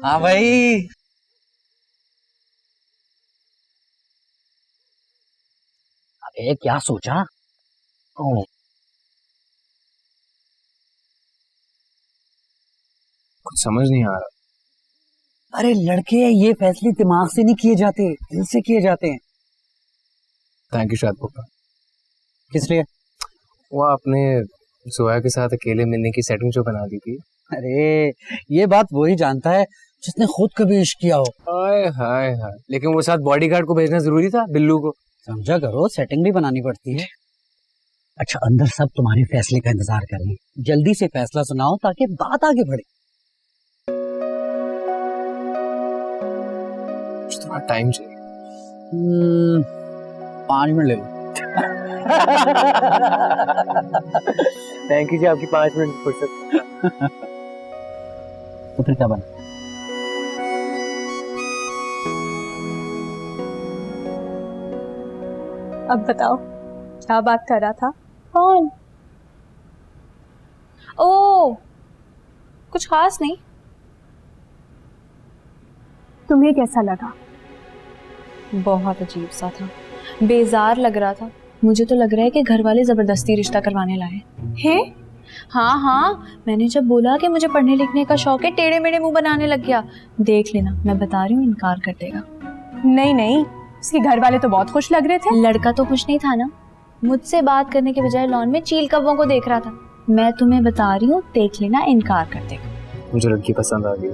हाँ भाई। अरे क्या सोचा? ओ, कुछ समझ नहीं आ रहा। अरे लड़के, ये फैसले दिमाग से नहीं किए जाते, दिल से किए जाते हैं। थैंक यू शाद पापा। किस लिए? वो आपने जोया के साथ अकेले मिलने की सेटिंग जो बना दी थी। अरे ये बात वही जानता है जिसने खुद कभी इश्क किया हो। हाय हाय हाय, लेकिन वो साथ बॉडीगार्ड को भेजना जरूरी था, बिल्लू को। समझा करो, सेटिंग भी बनानी पड़ती है। अच्छा, अंदर सब तुम्हारे फैसले का इंतजार कर रहे हैं, जल्दी से फैसला सुनाओ ताकि बात आगे बढ़े। थोड़ा टाइम चाहिए। 5 मिनट ले लो। थैंक यू जी, आपकी 5 मिनट फुर्सत। तो फिर क्या बना? अब बताओ क्या बात कर रहा था? कौन? ओ, कुछ खास नहीं। तुम्हें कैसा लगा? बहुत अजीब सा था, बेजार लग रहा था। मुझे तो लग रहा है कि घर वाले जबरदस्ती रिश्ता करवाने लाए हैं। हाँ हाँ, मैंने जब बोला कि मुझे पढ़ने लिखने का शौक है, टेढ़े मेढ़े मुंह बनाने लग गया। देख लेना, मैं बता रही हूँ, इनकार कर देगा। नहीं नहीं, उसके घर वाले तो बहुत खुश लग रहे थे। लड़का तो खुश नहीं था ना, मुझसे बात करने के बजाय लॉन में चील कौवों को देख रहा था। मैं तुम्हें बता रही हूँ, देख लेना, इनकार कर देगा। मुझे लड़की पसंद आ गई।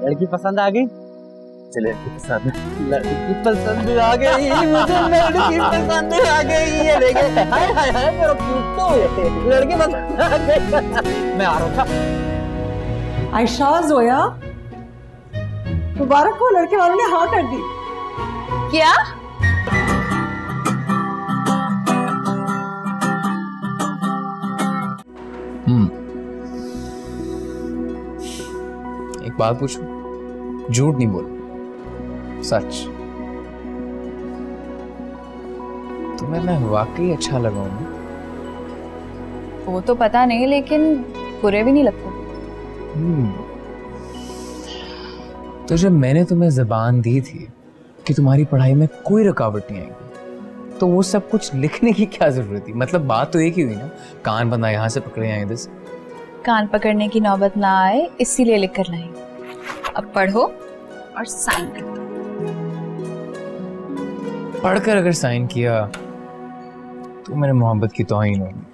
लड़की पसंद आ गई? चले पसंद लड़की पसंद आ गई मुझे, लड़की पसंद आ गई। ये देखे, हाय हाय हाय मेरा क्यूट, लड़की पसंद आ गई। मैं आ रहा हूँ। आयशा, जोया, मुबारक हो, लड़के वालों ने हाँ कर दी। क्या? एक बात पूछूं? झूठ नहीं बोल, सच। तुम्हें मैं वाकई अच्छा लगा हूं? वो तो पता नहीं, लेकिन बुरे भी नहीं लगते। तो जब मैंने तुम्हें ज़बान दी थी कि तुम्हारी पढ़ाई में कोई रुकावट नहीं आएगी, तो वो सब कुछ लिखने की क्या जरूरत थी? मतलब बात तो एक ही हुई ना, कान बंदा यहाँ से पकड़े आए इधर से। कान पकड़ने की नौबत ना आए इसीलिए लिख कर लाई। अब पढ़ो और साइन कर दो। पढ़कर अगर साइन किया तो मेरे मोहब्बत की तौहीन होगी।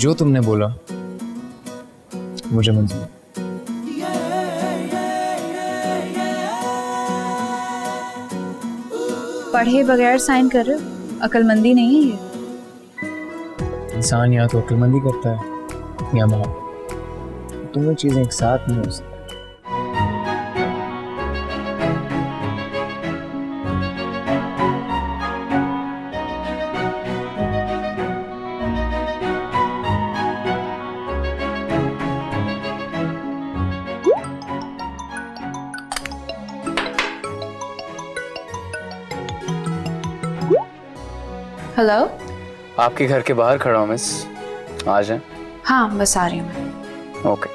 जो तुमने बोला मुझे मंजूर। पढ़े बगैर साइन कर रहे हो, अक्लमंदी नहीं है ये। इंसान या तो अक्लमंदी करता है या मोहब्बत, दोनों चीजें एक साथ नहीं हो सकती। हेलो। आपके घर के बाहर खड़ा हूँ मिस, आ जाए। हाँ बस आ रही हूँ मैं। ओके।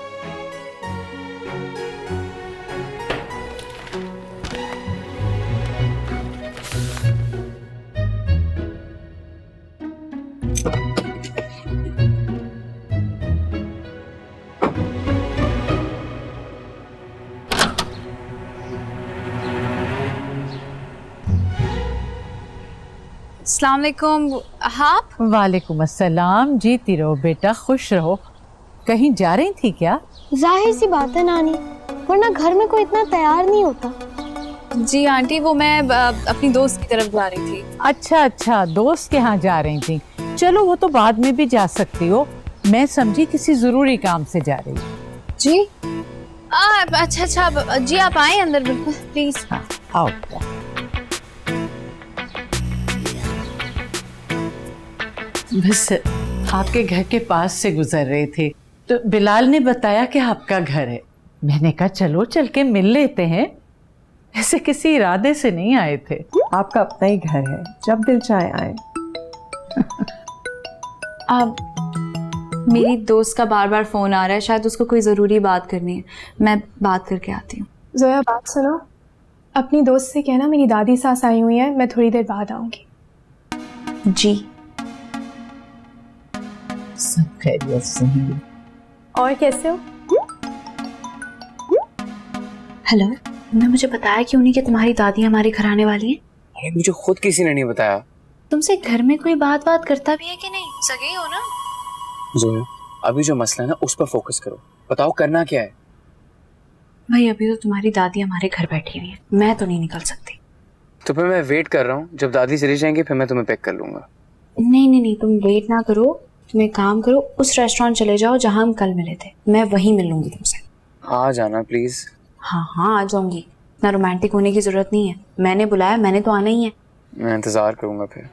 अस्सलाम वालेकुम। आप? वालेकुम अस्सलाम। जीती रहो बेटा, खुश रहो। कहीं जा रही थी क्या? जाहिर सी बात है नानी, वरना घर में कोई इतना तैयार नहीं होता। जी आंटी, वो मैं अपनी दोस्त की तरफ जा रही थी। अच्छा अच्छा, दोस्त के यहाँ जा रही थी। चलो वो तो बाद में भी जा सकती हो, मैं समझी किसी जरूरी काम से जा रही हूँ। जी अच्छा अच्छा जी, आप आए अंदर बिल्कुल प्लीज। हाँ आओ बेटा। बस आपके घर के पास से गुजर रहे थे तो बिलाल ने बताया कि आपका घर है। मैंने कहा चलो चल के मिल लेते हैं, ऐसे किसी इरादे से नहीं आए थे। आपका अपना ही घर है, जब दिल चाहे आए। मेरी दोस्त का बार बार फोन आ रहा है, शायद उसको कोई ज़रूरी बात करनी है। मैं बात करके आती हूँ। जोया बात सुनो, अपनी दोस्त से कहना मेरी दादी सास आई हुई है, मैं थोड़ी देर बाद आऊंगी। जी। सब खैरियत से हैं? और कैसे हो? हेलो, तुमने मुझे बताया क्यों नहीं कि तुम्हारी दादी हमारे घर आने वाली है? अरे मुझे खुद किसी ने नहीं बताया। तुमसे घर में कोई बात करता भी है कि नहीं? सगे हो ना? जोया, अभी जो मसला है ना उस पर फोकस करो। बताओ करना क्या है? भाई अभी तो तुम्हारी दादी हमारे घर बैठी हुई है, मैं तो नहीं निकल सकती। तो फिर मैं वेट कर रहा हूँ, जब दादी चली जाएंगी फिर मैं तुम्हें पिक कर लूंगा। नहीं, तुम वेट ना करो, तुम एक काम करो, उस रेस्टोरेंट चले जाओ जहाँ हम कल मिले थे, मैं वहीं मिल लूंगी तुमसे। आ जाना प्लीज। हाँ आ जाऊंगी, इतना रोमांटिक होने की जरूरत नहीं है। मैंने बुलाया, मैंने तो आना ही है। मैं इंतजार करूंगा फिर।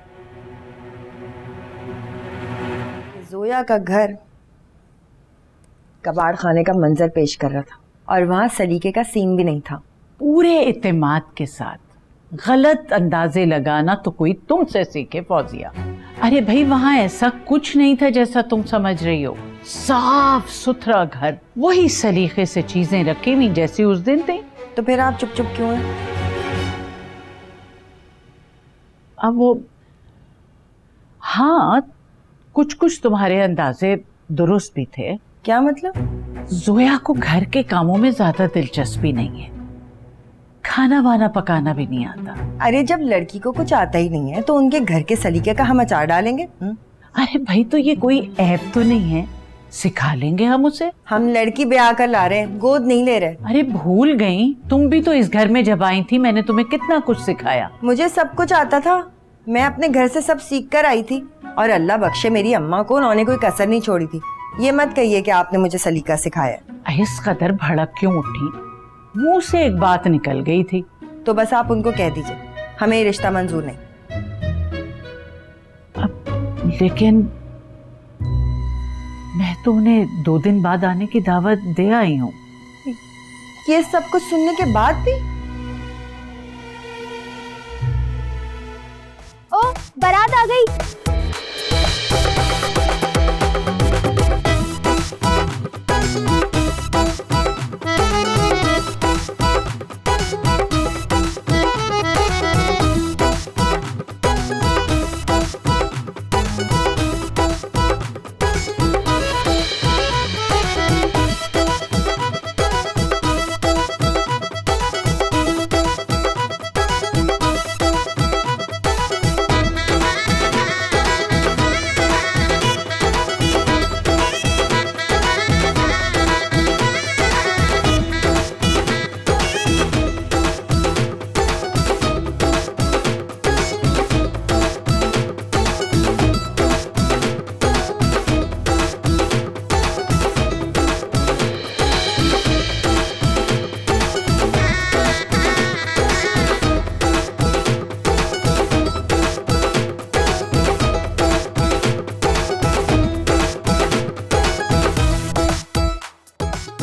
जोया का घर कबाड़ खाने का मंजर पेश कर रहा था और वहां सलीके का सीन भी नहीं था। पूरे इत्तेमाद के साथ गलत अंदाजे लगाना तो कोई तुमसे सीखे फौजिया। अरे भाई वहां ऐसा कुछ नहीं था जैसा तुम समझ रही हो। साफ सुथरा घर, वही सलीके से चीजें रखी हुई जैसी उस दिन थी। तो फिर आप चुप चुप क्यों हैं? अब वो हाँ, कुछ कुछ तुम्हारे अंदाजे दुरुस्त भी थे। क्या मतलब? जोया को घर के कामों में ज्यादा दिलचस्पी नहीं है, खाना वाना पकाना भी नहीं आता। अरे जब लड़की को कुछ आता ही नहीं है तो उनके घर के सलीके का हम अचार डालेंगे? अरे भाई तो ये कोई ऐप तो नहीं है, सिखा लेंगे हम उसे। हम लड़की ब्याह कर ला रहे हैं, गोद नहीं ले रहे। अरे भूल गई, तुम भी तो इस घर में जब आई थी मैंने तुम्हें कितना कुछ सिखाया। मुझे सब कुछ आता था, मैं अपने घर से सब सीख कर आई थी और अल्लाह बख्शे मेरी अम्मा को उन्होंने कोई कसर नहीं छोड़ी थी। ये मत कहिए कि आपने मुझे सलीका सिखाया। इस कदर भड़क क्यों उठी? मुंह से एक बात निकल गई थी। तो बस आप उनको कह दीजिए हमें ये रिश्ता मंजूर नहीं। अब लेकिन मैं तो उन्हें 2 दिन बाद आने की दावत दे आई हूँ। ये सब कुछ सुनने के बाद भी? ओ बारात आ गई।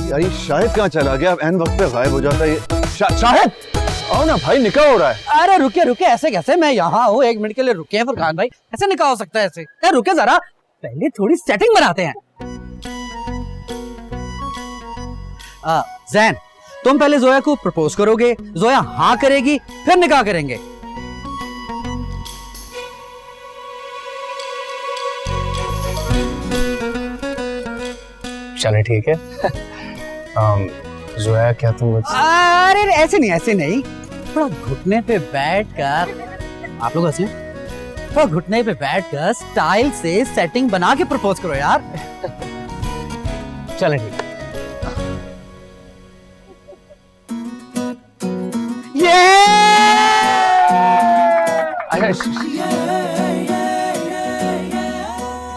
यार ये शाहिद कहाँ चला गया? अब एन वक्त पे गायब हो जाता है ये। शाहिद आओ ना भाई, निकाह हो रहा है। अरे रुके ऐसे कैसे? मैं यहाँ हूँ, 1 मिनट के लिए रुके फरहान भाई। ऐसे निकाह हो सकता है ऐसे? यार रुके जरा, पहले थोड़ी सेटिंग बनाते हैं। जैन, तुम पहले जोया को प्रपोज करोगे, जोया हाँ करेगी, फिर निकाह करेंगे। चले ठीक है। जोया क्या तुम अरे ऐसे नहीं, थोड़ा घुटने पे बैठकर, आप लोग हंसे, थोड़ा घुटने पे बैठकर स्टाइल से सेटिंग बना के प्रपोज करो यार। चले ठीक।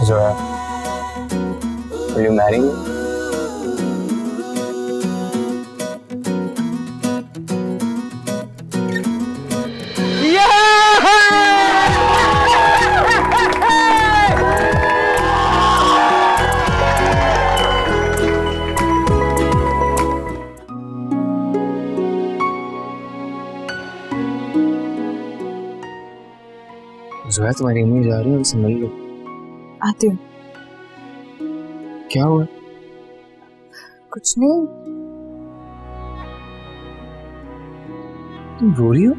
Zoya, will you marry me? Zoya तुम्हारी अम्मी जा रही है, उनसे मिल लो। आती हूँ। क्या हुआ? कुछ नहीं। तुम रो रही हो?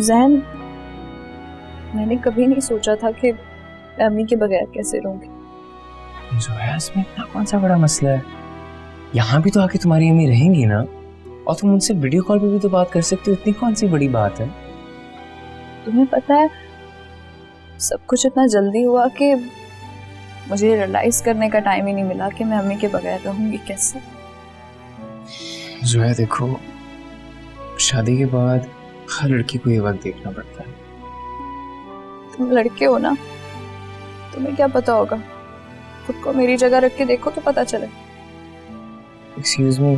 जैन, मैंने कभी नहीं सोचा था कि मैं अम्मी के बगैर कैसे रहूंगी। जोया, इसमें इतना कौन सा बड़ा मसला है? यहाँ भी तो आके तुम्हारी अम्मी रहेंगी ना, और तुम उनसे वीडियो कॉल पे भी तो बात कर सकते हो। इतनी कौन सी बड़ी बात है? तुम्हें पता है, सब कुछ इतना जल्दी हुआ कि मुझे रियलाइज करने का टाइम ही नहीं मिला कि मैं अम्मी के बगैर रहूंगी कैसे। जोया देखो, शादी के बाद हर लड़की को ये वक्त देखना पड़ता है। तुम लड़के हो ना, तुम्हें क्या पता होगा। खुद को मेरी जगह रख के देखो तो पता चले। एक्सक्यूज मी,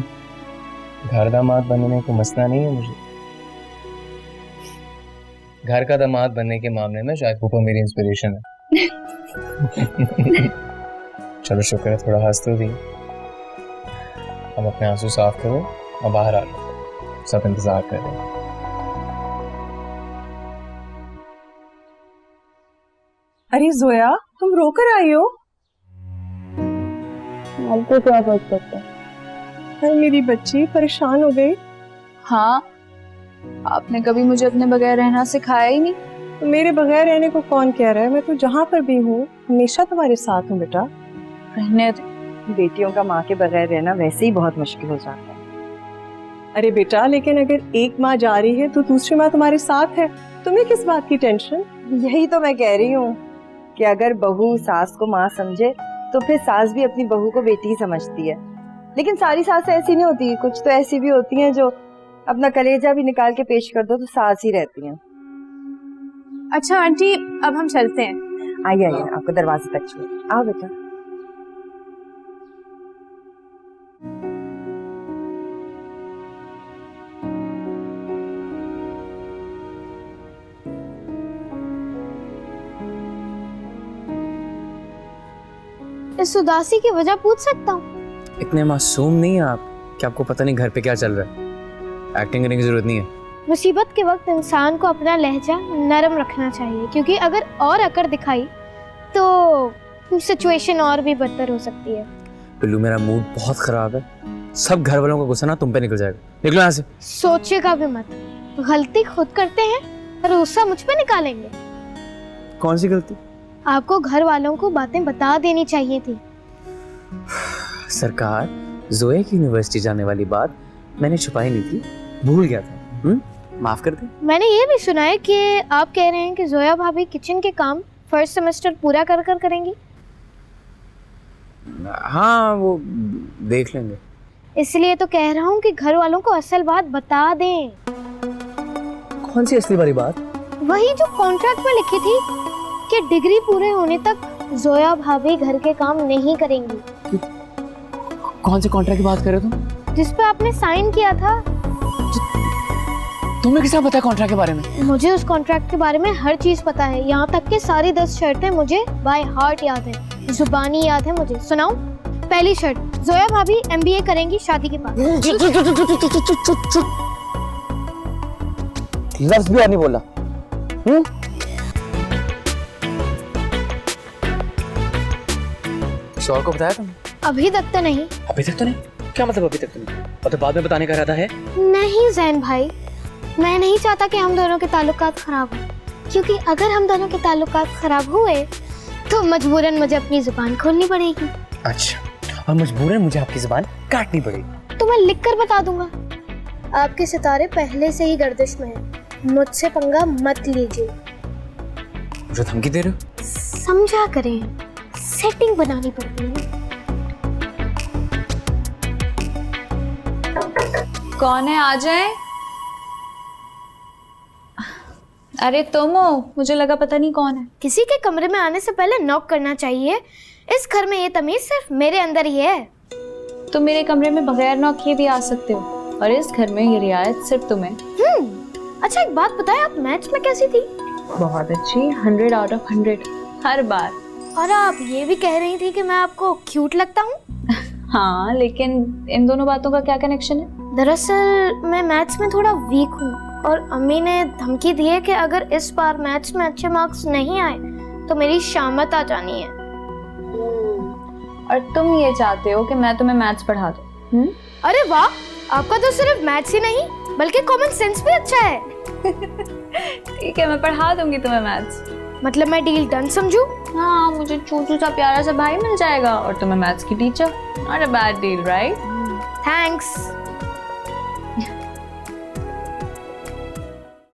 घर दामाद बनने को मसला नहीं है मुझे। घर का दामाद बनने के मामले में शायद फूफा मेरी इंस्पिरेशन है। चलो शुक्र है, थोड़ा हंस तो दी। अब अपने आंसू साफ करो और बाहर आ लो, सब इंतजार कर रहे हैं। अरे जोया, तुम रोकर आई हो? आपको क्या फर्क पड़ता है? अरे मेरी बच्ची परेशान हो गई। हाँ, आपने कभी मुझे अपने बगैर रहना सिखाया ही नहीं। तो मेरे बगैर रहने को कौन कह रहा है? मैं तो जहाँ पर भी हूँ हमेशा तुम्हारे साथ हूँ बेटा। रहने बेटियों का माँ के बगैर रहना वैसे ही बहुत मुश्किल हो जाता है। अरे बेटा, लेकिन अगर एक माँ जा रही है तो दूसरी माँ तुम्हारे साथ है, तुम्हें किस बात की टेंशन? यही तो मैं कह रही हूँ कि अगर बहू सास को माँ समझे तो फिर सास भी अपनी बहू को बेटी ही समझती है। लेकिन सारी सास ऐसी नहीं होती, कुछ तो ऐसी भी होती हैं जो अपना कलेजा भी निकाल के पेश कर दो तो सास ही रहती हैं। अच्छा आंटी, अब हम चलते हैं। आइए आइए, आपको दरवाजे तक छोड़। आओ बेटा। इस उदासी की वजह पूछ सकता हूँ? इतने मासूम नहीं है आप कि आपको पता नहीं घर पे क्या चल रहा है। एक्टिंग करने की जरूरत नहीं है। मुसीबत के वक्त इंसान को अपना लहजा नरम रखना चाहिए, क्योंकि अगर और अकड़ दिखाई तो सिचुएशन और भी बदतर हो सकती है। पिल्लू, मेरा मूड बहुत खराब है। सब घर वालों का गुस्सा ना तुम पे निकल जाएगा। निकलो यहाँ से। सोचेगा भी मत, गलती खुद करते हैं और गुस्सा मुझ पे निकालेंगे। कौन सी गलती? आपको घर वालों को बातें बता देनी चाहिए थी। सरकार, जोया की यूनिवर्सिटी जाने वाली बात मैंने छुपाई नहीं थी, भूल गया था। माफ कर दे। मैंने ये भी सुना है कि आप कह रहे हैं कि जोया भाभी किचन के काम फर्स्ट सेमेस्टर पूरा कर कर करेंगी। हाँ, वो देख लेंगे। इसलिए तो कह रहा हूँ कि घर वालों को असल बात बता दें। कौन सी असली वाली बात? वही जो कॉन्ट्रैक्ट में लिखी थी कि डिग्री पूरे होने तक जोया भाभी घर के काम नहीं करेंगी। कौन से कॉन्ट्रैक्ट की बात कर रहे हो तुम? जिस पे आपने साइन किया था। तुम्हें किसने बताया कॉन्ट्रैक्ट के बारे में? मुझे उस कॉन्ट्रैक्ट के बारे में हर चीज पता है, यहाँ तक कि सारी 10 शर्तें मुझे बाय हार्ट याद है, जुबानी याद है मुझे। सुनाऊं? पहली शर्त, जोया भाभी MBA करेंगी शादी के बाद। लफ्ज़ भी नहीं बोला। शौर को बताया तुमने? अभी तक तो नहीं। अभी तक तो नहीं? क्या मतलब अभी तक तो नहीं? और तो बाद में बताने का इरादा है? नहीं जैन भाई, मैं नहीं चाहता कि हम दोनों के ताल्लुकात खराब हो, क्योंकि अगर हम दोनों के ताल्लुकात खराब हुए तो मजबूरन मुझे अपनी जुबान खोलनी पड़ेगी। अच्छा, और मजबूरन मुझे आपकी जुबान काटनी पड़ेगी? तो मैं लिख कर बता दूंगा। आपके सितारे पहले से ही गर्दिश में हैं, मुझसे पंगा मत लीजिए। मुझे धमकी दे रहे हो? समझा करें, सेटिंग बनानी पड़ती है। कौन है? आ जाए। अरे तुम हो? मुझे लगा पता नहीं कौन है। किसी के कमरे में आने से पहले नॉक करना चाहिए। इस घर में ये तमीज सिर्फ मेरे अंदर ही है। तुम मेरे कमरे में बगैर नॉक किए भी आ सकते हो, और इस घर में ये रियायत सिर्फ तुम्हें। अच्छा एक बात बताएं, आप मैथ्स में कैसी थी? बहुत अच्छी, 100 आउट ऑफ 100 हर बार। और आप ये भी कह रही थी कि मैं आपको क्यूट लगता हूँ। हाँ, लेकिन इन दोनों बातों का क्या कनेक्शन है? दरअसल मैं मैथ्स में थोड़ा वीक हूँ और अम्मी ने धमकी दी है कि अगर इस बार मैथ्स में अच्छे मार्क्स नहीं आए तो मेरी शामत आ जानी है। और तुम ये चाहते हो कि मैं तुम्हें मैथ्स पढ़ा दूं? अरे वाह, आपका तो सिर्फ मैथ्स ही नहीं बल्कि कॉमन सेंस भी अच्छा है। ठीक है, मैं पढ़ा दूंगी तुम्हें मैथ्स। मतलब मैं डील डन समझूं? हाँ, मुझे चूचू सा प्यारा सा भाई मिल जाएगा और तुम्हें मैथ्स की teacher. Not a bad deal, right? Thanks.